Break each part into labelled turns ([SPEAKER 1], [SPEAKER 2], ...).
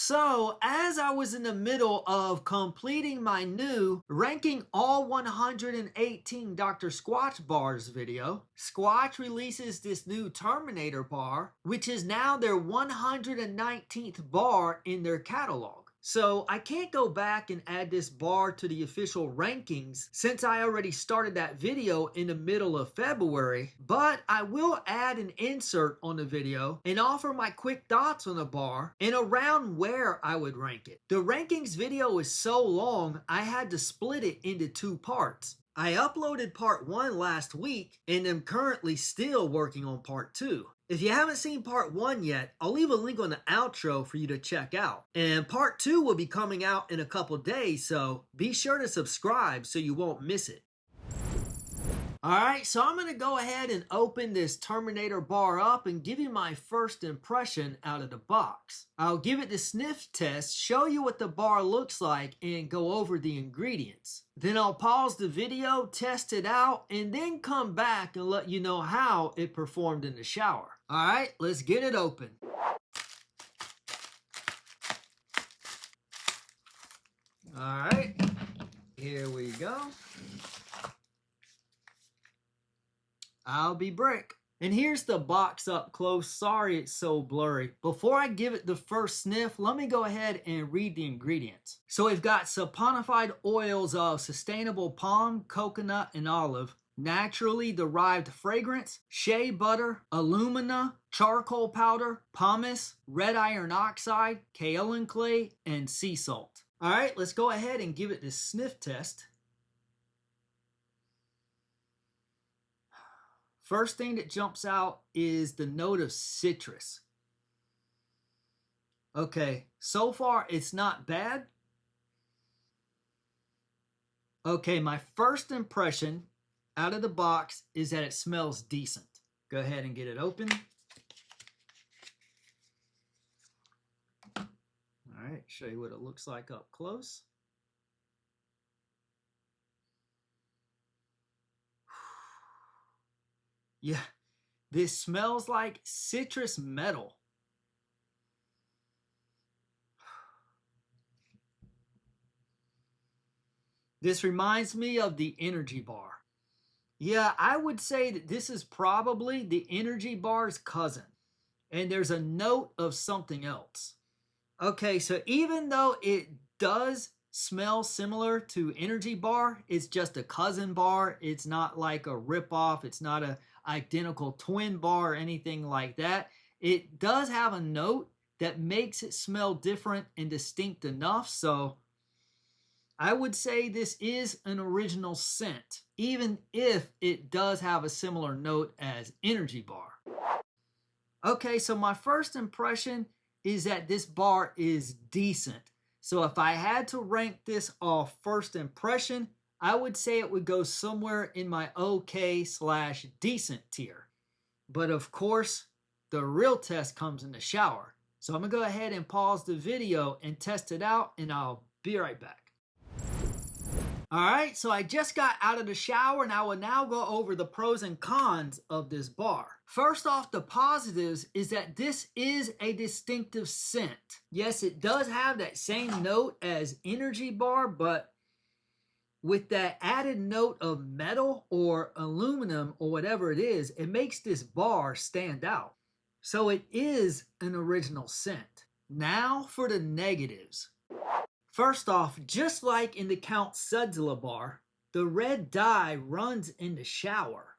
[SPEAKER 1] So, as I was in the middle of completing my new ranking all 118 Dr. Squatch bars video, Squatch releases this new Terminator bar, which is now their 119th bar in their catalog. So I can't go back and add this bar to the official rankings since I already started that video in the middle of February, but I will add an insert on the video and offer my quick thoughts on the bar and around where I would rank it. The rankings video is so long, I had to split it into two parts. I uploaded part 1 last week and am currently still working on part 2. If you haven't seen part 1 yet, I'll leave a link on the outro for you to check out. And part 2 will be coming out in a couple days, so be sure to subscribe so you won't miss it. Alright, so I'm going to go ahead and open this Terminator bar up and give you my first impression out of the box. I'll give it the sniff test, show you what the bar looks like, and go over the ingredients. Then I'll pause the video, test it out, and then come back and let you know how it performed in the shower. Alright, let's get it open. Alright, here we go. I'll Be Bricc. And here's the box up close. Sorry it's so blurry. Before I give it the first sniff, let me go ahead and read the ingredients. So we've got saponified oils of sustainable palm, coconut, and olive, naturally derived fragrance, shea butter, alumina, charcoal powder, pumice, red iron oxide, kaolin clay, and sea salt. All right, let's go ahead and give it this sniff test. First thing that jumps out is the note of citrus. Okay, so far it's not bad. Okay, my first impression out of the box is that it smells decent. Go ahead and get it open. All right, show you what it looks like up close. Yeah, this smells like citrus metal. This reminds me of the energy bar. Yeah, I would say that this is probably the energy bar's cousin. And there's a note of something else. Okay, so even though it does smell similar to energy bar, it's just a cousin bar. It's not like a ripoff. It's not a identical twin bar or anything like that. It does have a note that makes it smell different and distinct enough, so I would say this is an original scent, even if it does have a similar note as energy bar. Okay, so my first impression is that this bar is decent. So if I had to rank this off first impression, I would say it would go somewhere in my okay/decent tier. But of course, the real test comes in the shower. So I'm going to go ahead and pause the video and test it out, and I'll be right back. Alright, so I just got out of the shower and I will now go over the pros and cons of this bar. First off, the positives is that this is a distinctive scent. Yes, it does have that same note as energy bar, but with that added note of metal or aluminum or whatever it is, it makes this bar stand out. So it is an original scent. Now for the negatives. First off, just like in the Count Sudzilla bar, the red dye runs in the shower.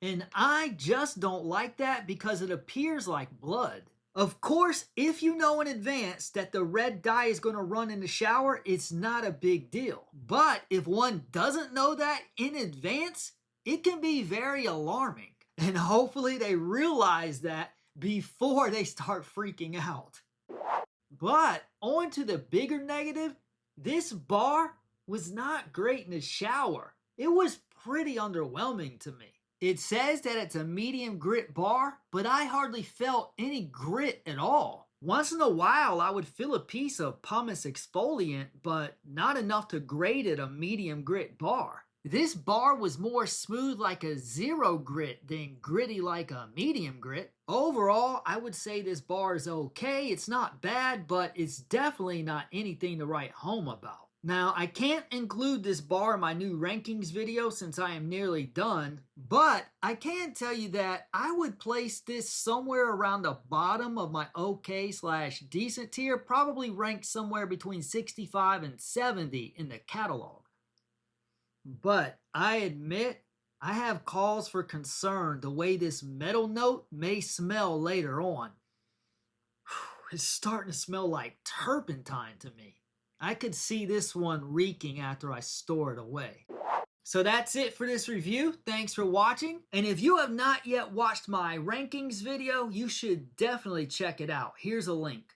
[SPEAKER 1] And I just don't like that because it appears like blood. Of course, if you know in advance that the red dye is going to run in the shower, it's not a big deal. But if one doesn't know that in advance, it can be very alarming. And hopefully they realize that before they start freaking out. But on to the bigger negative, this bar was not great in the shower. It was pretty underwhelming to me. It says that it's a medium grit bar, but I hardly felt any grit at all. Once in a while, I would feel a piece of pumice exfoliant, but not enough to grade it a medium grit bar. This bar was more smooth like a zero grit than gritty like a medium grit. Overall, I would say this bar is okay. It's not bad, but it's definitely not anything to write home about. Now, I can't include this bar in my new rankings video since I am nearly done, but I can tell you that I would place this somewhere around the bottom of my okay/decent tier, probably ranked somewhere between 65 and 70 in the catalog. But I admit I have cause for concern the way this metal note may smell later on. It's starting to smell like turpentine to me. I could see this one reeking after I store it away. So that's it for this review. Thanks for watching. And if you have not yet watched my rankings video, you should definitely check it out. Here's a link.